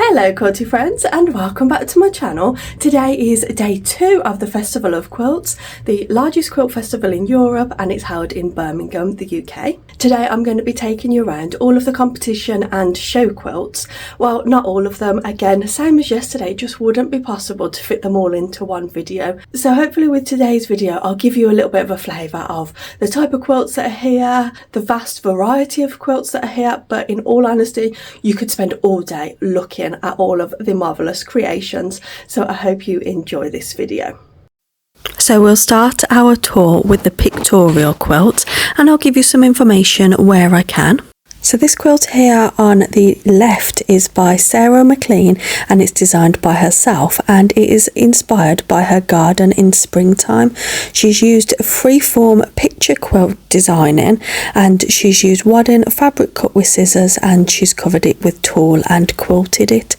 Hello quilty friends and welcome back to my channel. Today is day 2 of the Festival of Quilts, the largest quilt festival in Europe, and it's held in Birmingham, the UK. Today I'm going to be taking you around all of the competition and show quilts. Well, not all of them, again, same as yesterday, it just wouldn't be possible to fit them all into one video. So hopefully with today's video I'll give you a little bit of a flavour of the type of quilts that are here, the vast variety of quilts that are here, but in all honesty you could spend all day looking at all of the marvellous creations, so I hope you enjoy this video. So we'll start our tour with the Pictorial quilt, and I'll give you some information where I can. So this quilt here on the left is by Sarah McLean and it's designed by herself, and it is inspired by her garden in springtime. She's used freeform picture quilt designing, and she's used wadding fabric cut with scissors, and she's covered it with tulle and quilted it.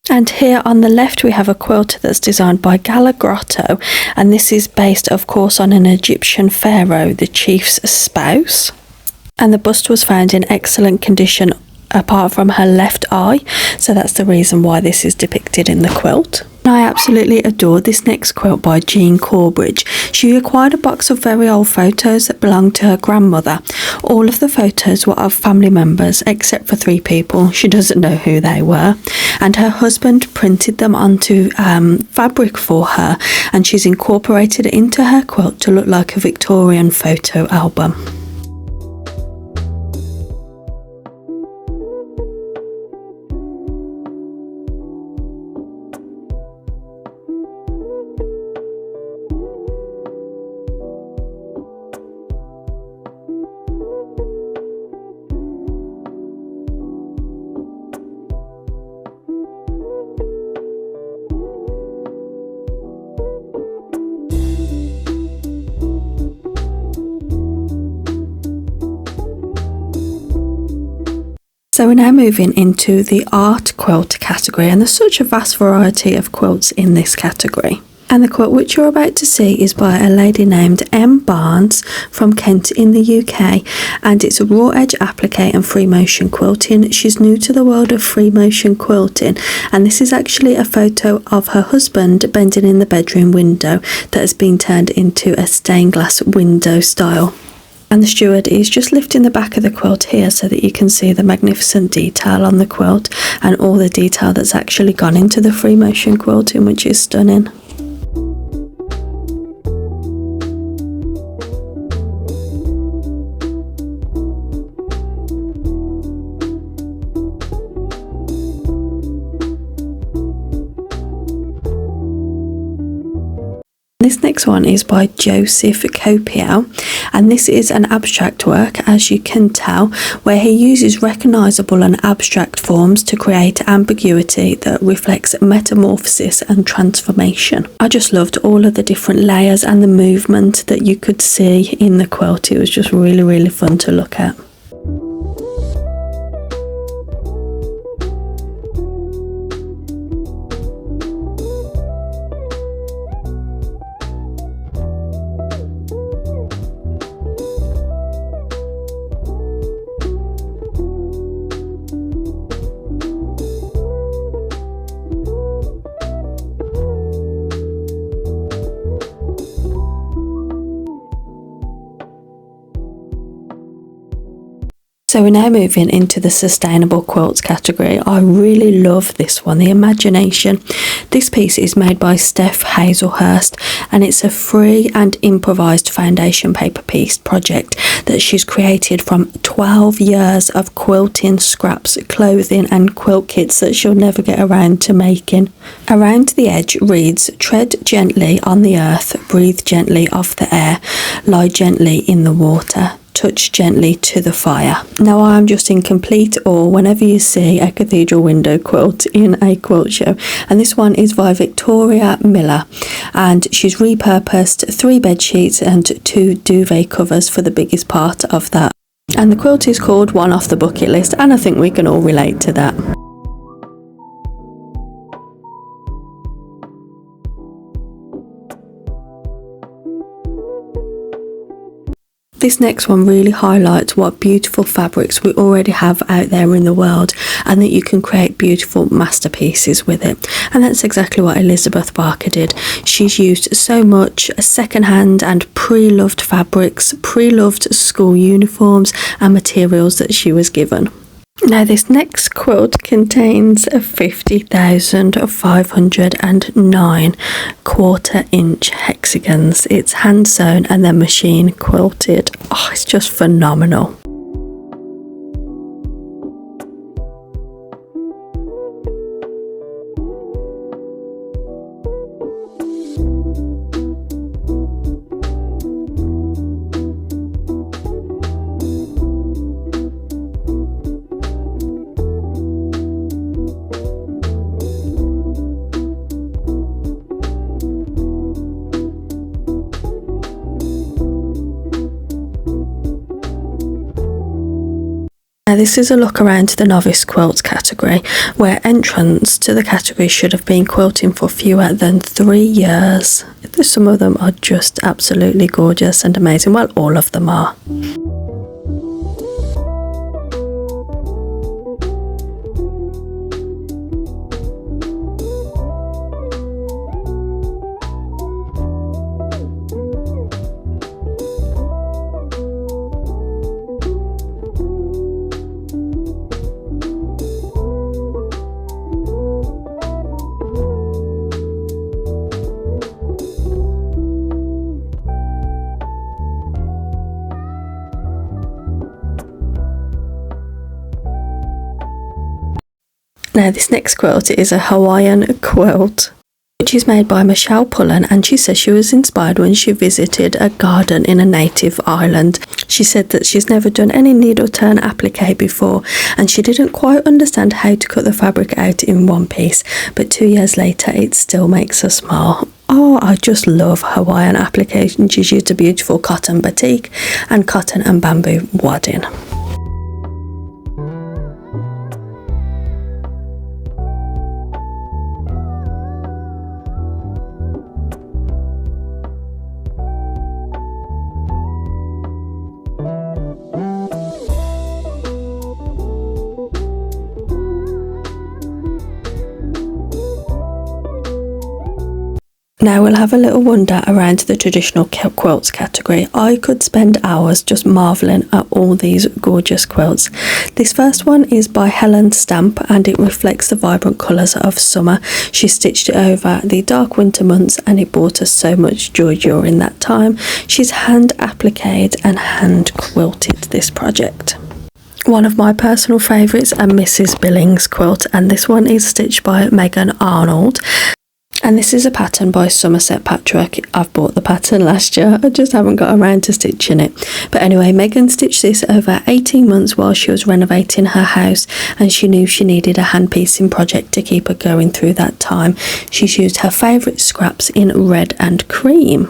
And here on the left we have a quilt that's designed by Grotto, and this is based of course on an Egyptian pharaoh, the chief's spouse. And the bust was found in excellent condition apart from her left eye, so that's the reason why this is depicted in the quilt. I absolutely adored this next quilt by Jean Corbridge. She acquired a box of very old photos that belonged to her grandmother. All of the photos were of family members except for 3 people. She doesn't know who they were, and her husband printed them onto fabric for her, and she's incorporated it into her quilt to look like a Victorian photo album. So we're now moving into the art quilt category, and there's such a vast variety of quilts in this category. And the quilt which you're about to see is by a lady named M. Barnes from Kent in the UK, and it's a raw edge applique and free motion quilting. She's new to the world of free motion quilting, and this is actually a photo of her husband bending in the bedroom window that has been turned into a stained glass window style. And the steward is just lifting the back of the quilt here so that you can see the magnificent detail on the quilt and all the detail that's actually gone into the free motion quilting, which is stunning. This next one is by Joseph Copiel, and this is an abstract work, as you can tell, where he uses recognisable and abstract forms to create ambiguity that reflects metamorphosis and transformation. I just loved all of the different layers and the movement that you could see in the quilt. It was just really fun to look at. So we're now moving into the sustainable quilts category. I really love this one, the Imagination. This piece is made by Steph Hazelhurst, and it's a free and improvised foundation paper piece project that she's created from 12 years of quilting scraps, clothing and quilt kits that she'll never get around to making. Around the edge reads, "Tread gently on the earth, breathe gently off the air, lie gently in the water. touch gently to the fire. Now I am just in complete awe whenever you see a cathedral window quilt in a quilt show, and this one is by Victoria Miller, and she's repurposed 3 bed sheets and 2 duvet covers for the biggest part of that. And the quilt is called One Off the Bucket List, and I think we can all relate to that. This next one really highlights what beautiful fabrics we already have out there in the world, and that you can create beautiful masterpieces with it. And that's exactly what Elizabeth Barker did. She's used so much second-hand and pre-loved fabrics, pre-loved school uniforms and materials that she was given. Now this next quilt contains 50,509 1/4-inch hexagons. It's hand sewn and then machine quilted. Oh, it's just phenomenal. Now this is a look around the novice quilts category, where entrance to the category should have been quilting for fewer than 3 years. Some of them are just absolutely gorgeous and amazing. Well, all of them are. Now this next quilt is a Hawaiian quilt, which is made by Michelle Pullen, and she says she was inspired when she visited a garden in a native island. She said that she's never done any needle turn applique before, and she didn't quite understand how to cut the fabric out in one piece, but 2 years later it still makes her smile. Oh, I just love Hawaiian application. She's used a beautiful cotton batik and cotton and bamboo wadding. Now we'll have a little wander around the traditional quilts category. I could spend hours just marvelling at all these gorgeous quilts. This first one is by Helen Stamp, and it reflects the vibrant colours of summer. She stitched it over the dark winter months, and it brought us so much joy during that time. She's hand appliqued and hand quilted this project. One of my personal favourites, a Mrs. Billings quilt, and this one is stitched by Megan Arnold. And this is a pattern by Somerset Patchwork. I've bought the pattern last year, I just haven't got around to stitching it. But anyway, Megan stitched this over 18 months while she was renovating her house, and she knew she needed a hand piecing project to keep her going through that time. She's used her favourite scraps in red and cream.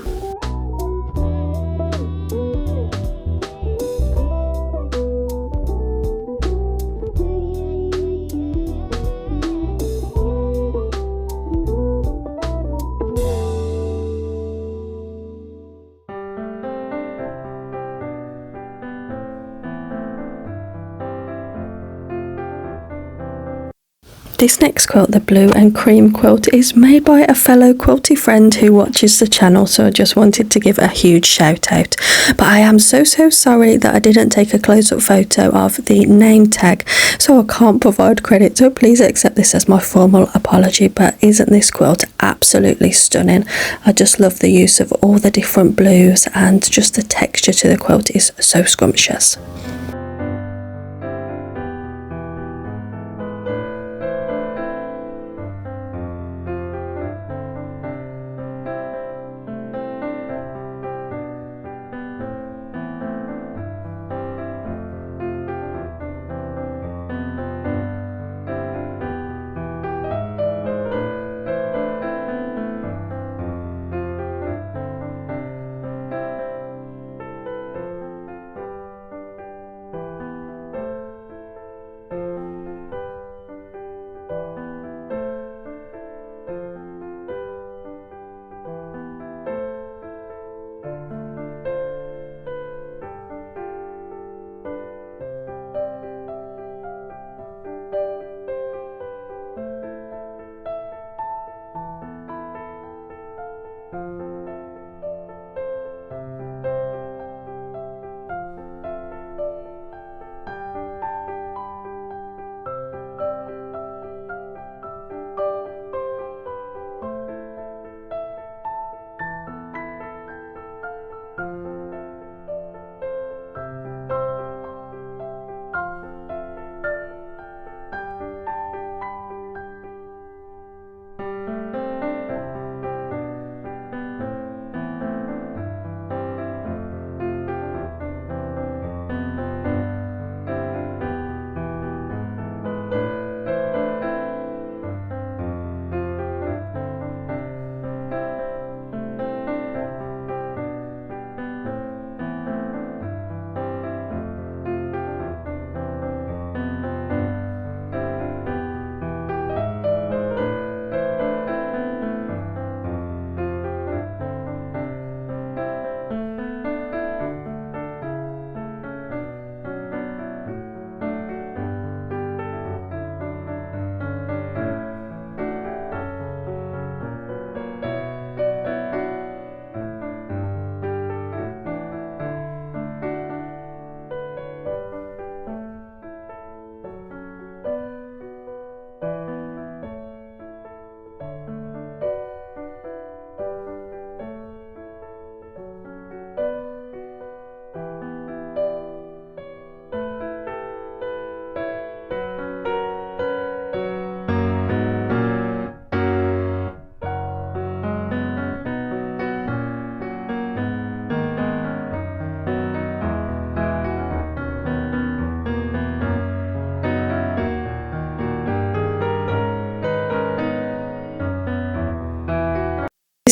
This next quilt, the blue and cream quilt, is made by a fellow quilty friend who watches the channel, so I just wanted to give a huge shout out. But I am so sorry that I didn't take a close-up photo of the name tag, so I can't provide credit, so please accept this as my formal apology. But isn't this quilt absolutely stunning? I just love the use of all the different blues, and just the texture to the quilt is so scrumptious.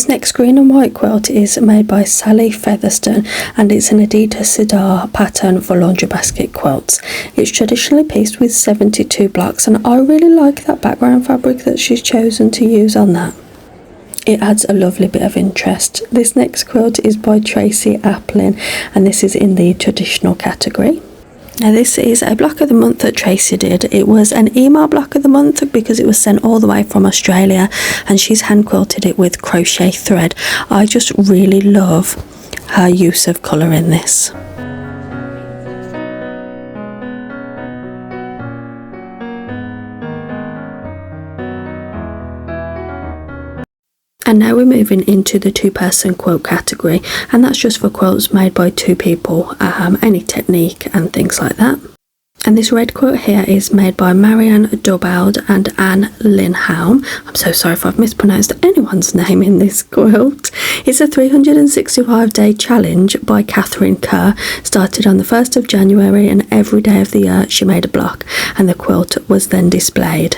This next green and white quilt is made by Sally Featherston and it's an Adidas Cedar pattern for laundry basket quilts. It's traditionally pieced with 72 blocks and I really like that background fabric that she's chosen to use on that. It adds a lovely bit of interest. This next quilt is by Tracy Applin and this is in the traditional category. Now this is a block of the month that Tracy did. It was an email block of the month because it was sent all the way from Australia and she's hand quilted it with crochet thread. I just really love her use of colour in this. And now we're moving into the two-person quilt category, and that's just for quilts made by two people, any technique and things like that. And this red quilt here is made by Marianne Dubaud and Anne Linhelm. I'm so sorry if I've mispronounced anyone's name in this quilt. It's a 365-day challenge by Catherine Kerr. Started on the 1st of January and every day of the year she made a block and the quilt was then displayed.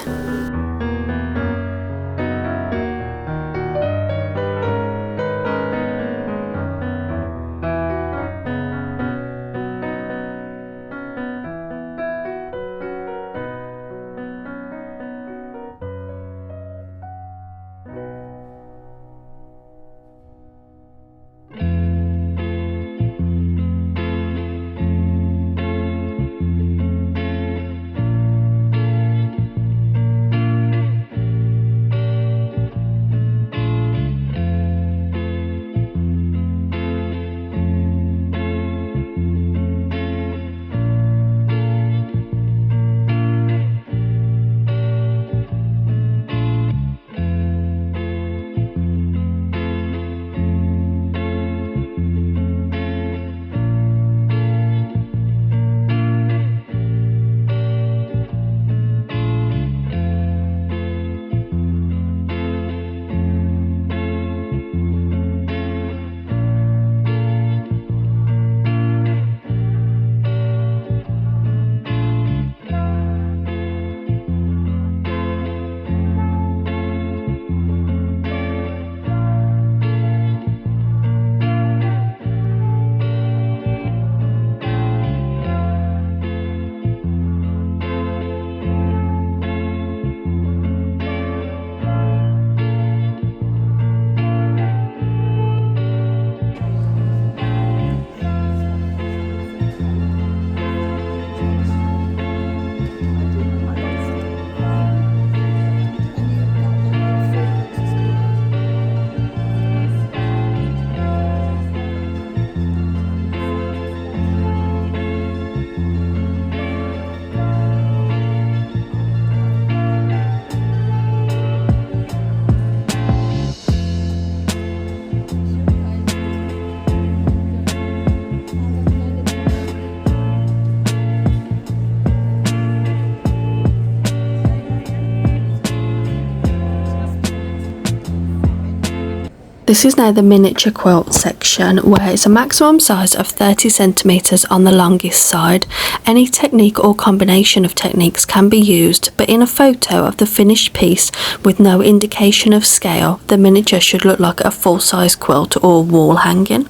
This is now the miniature quilt section where it's a maximum size of 30 centimeters on the longest side. Any technique or combination of techniques can be used, but in a photo of the finished piece with no indication of scale, the miniature should look like a full-size quilt or wall hanging.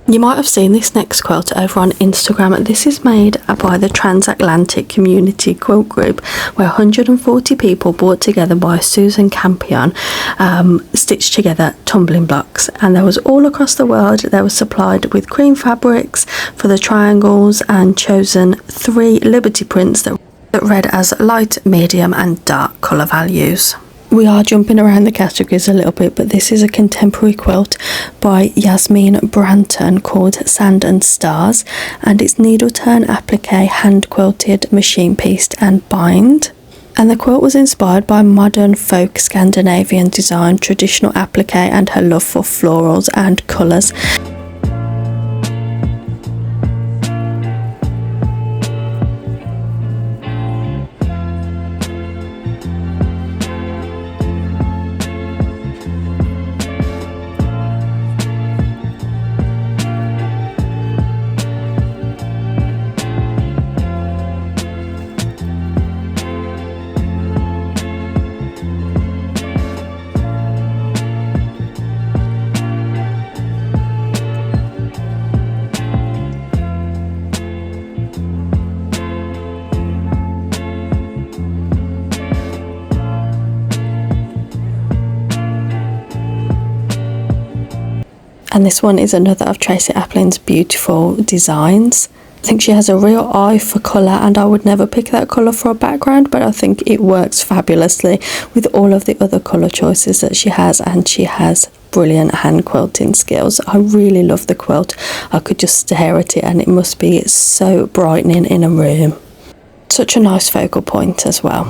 You might have seen this next quilt over on Instagram. This is made by the Transatlantic Community Quilt Group, where 140 people brought together by Susan Campion stitched together tumbling blocks, and they was all across the world. They were supplied with cream fabrics for the triangles and chosen 3 Liberty prints that read as light, medium and dark colour values. We are jumping around the categories a little bit, but this is a contemporary quilt by Yasmin Branton called Sand and Stars, and it's needle turn, applique, hand quilted, machine pieced and bind. And the quilt was inspired by modern folk Scandinavian design, traditional applique and her love for florals and colours. And this one is another of Tracy Applin's beautiful designs. I think she has a real eye for colour, and I would never pick that colour for a background, but I think it works fabulously with all of the other colour choices that she has, and she has brilliant hand quilting skills. I really love the quilt. I could just stare at it and it must be so brightening in a room. Such a nice focal point as well.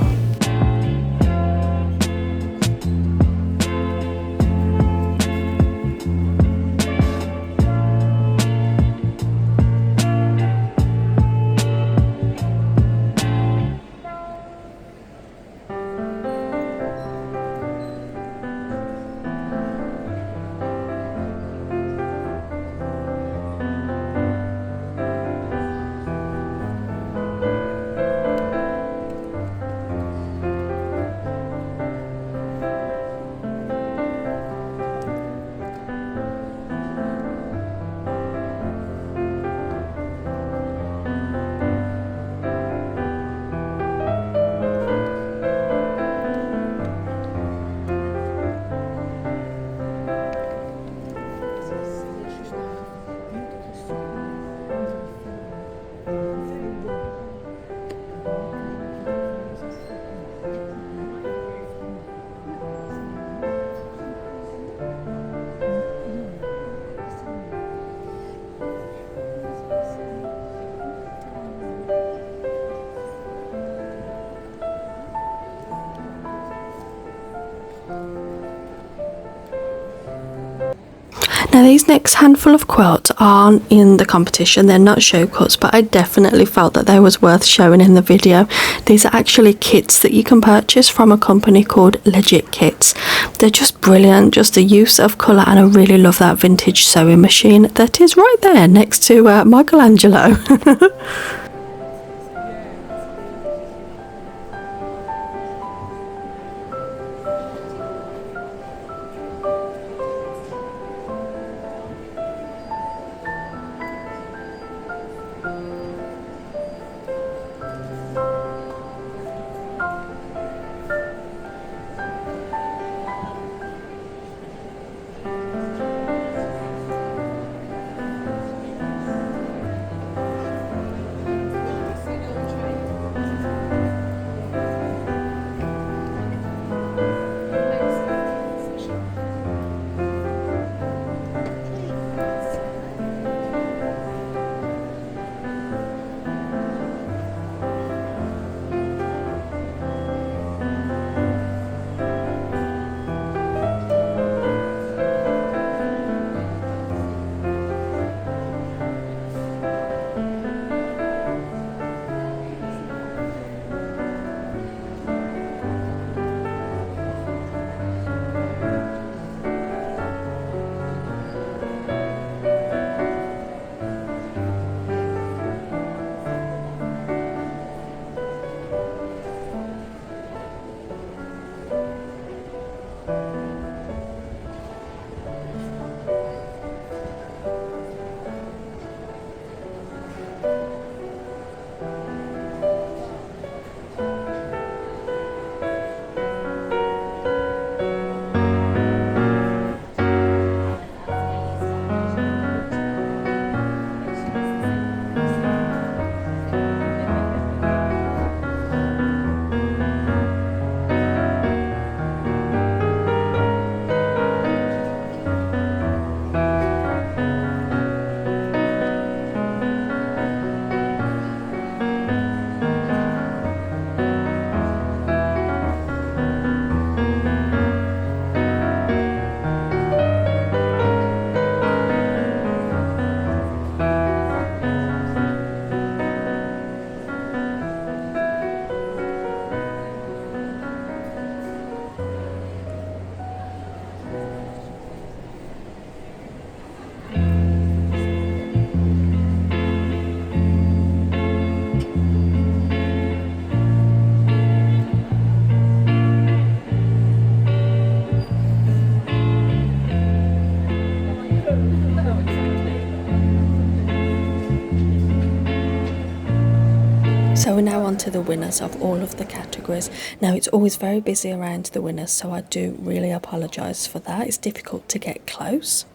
Now these next handful of quilts aren't in the competition, they're not show quilts, but I definitely felt that they was worth showing in the video. These are actually kits that you can purchase from a company called Legit Kits. They're just brilliant, just the use of colour, and I really love that vintage sewing machine that is right there next to Michelangelo. So we're now on to the winners of all of the categories. Now it's always very busy around the winners, so I do really apologise for that. It's difficult to get close.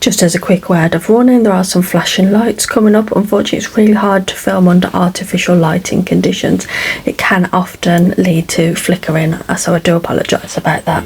Just as a quick word of warning, there are some flashing lights coming up. Unfortunately, it's really hard to film under artificial lighting conditions. It can often lead to flickering, so I do apologise about that.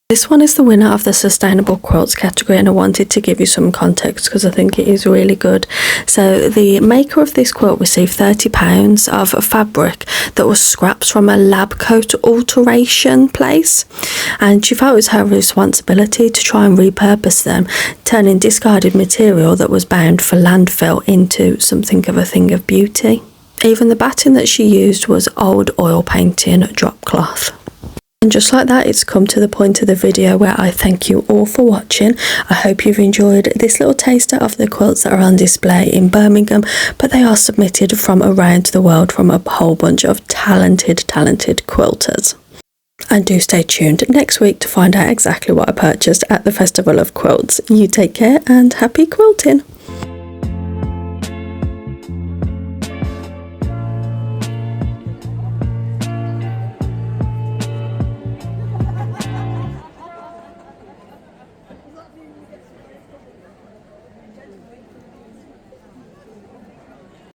This one is the winner of the Sustainable Quilts category, and I wanted to give you some context because I think it is really good. So the maker of this quilt received £30 of fabric that was scraps from a lab coat alteration place, and she felt it was her responsibility to try and repurpose them, turning discarded material that was bound for landfill into something of a thing of beauty. Even the batting that she used was old oil painting drop cloth. And just like that, it's come to the point of the video where I thank you all for watching. I hope you've enjoyed this little taster of the quilts that are on display in Birmingham, but they are submitted from around the world from a whole bunch of talented quilters. And do stay tuned next week to find out exactly what I purchased at the Festival of Quilts. You take care and happy quilting!